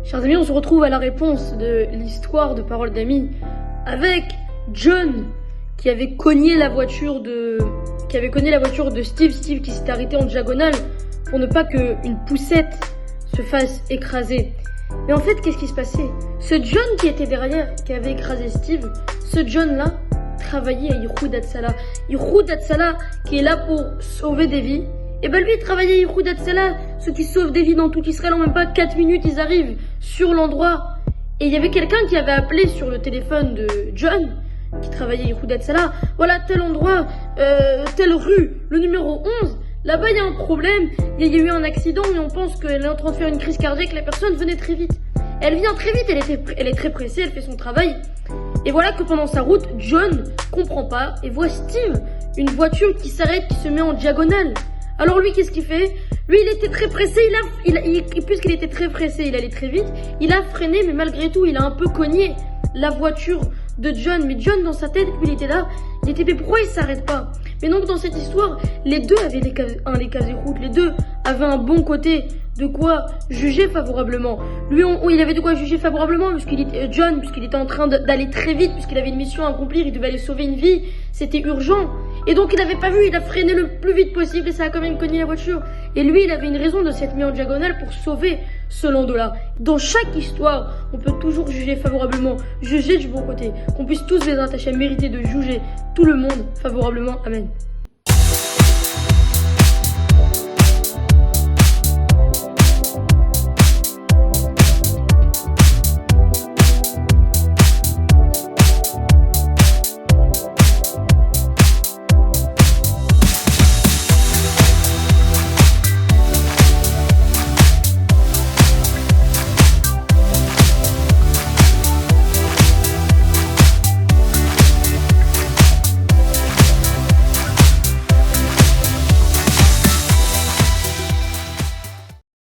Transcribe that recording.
Chers amis, on se retrouve à la réponse de l'histoire de Paroles d'amis avec John qui avait cogné la voiture de Steve qui s'était arrêté en diagonale pour ne pas qu'une poussette se fasse écraser. Mais en fait, qu'est-ce qui se passait? Ce John qui était derrière, qui avait écrasé Steve, ce John-là travaillait à Yihoud Hatzalah. Yihoud Hatzalah qui est là pour sauver des vies. Et ben lui, il travaillait à Yihoud Hatzalah, ceux qui sauvent des vies dans tout Israël. En même pas 4 minutes, ils arrivent sur l'endroit. Et il y avait quelqu'un qui avait appelé sur le téléphone de John, qui travaillait à Yihoud Hatzalah. Voilà, tel endroit, telle rue, le numéro 11. Là-bas, il y a un problème. Il y a eu un accident et on pense qu'elle est en train de faire une crise cardiaque. La personne venait très vite. Elle vient très vite, elle est très pressée, elle fait son travail. Et voilà que pendant sa route, John comprend pas et voit Steve, une voiture qui s'arrête, qui se met en diagonale. Alors lui, qu'est-ce qu'il fait? Lui, il était très pressé, puisqu'il était très pressé, il allait très vite. Il a freiné, mais malgré tout, il a un peu cogné la voiture de John. Mais John, dans sa tête, lui, il était là, il était, mais pourquoi il s'arrête pas? Mais donc, dans cette histoire, les deux avaient les casiers route, les deux avaient un bon côté de quoi juger favorablement. Lui, il avait de quoi juger favorablement, puisqu'il était en train d'aller très vite, puisqu'il avait une mission à accomplir, il devait aller sauver une vie, c'était urgent. Et donc, il n'avait pas vu, il a freiné le plus vite possible et ça a quand même cogné la voiture. Et lui, il avait une raison de s'être mis en diagonale pour sauver ce lando-là. Dans chaque histoire, on peut toujours juger favorablement, juger du bon côté. Qu'on puisse tous les attacher à mériter de juger tout le monde favorablement. Amen.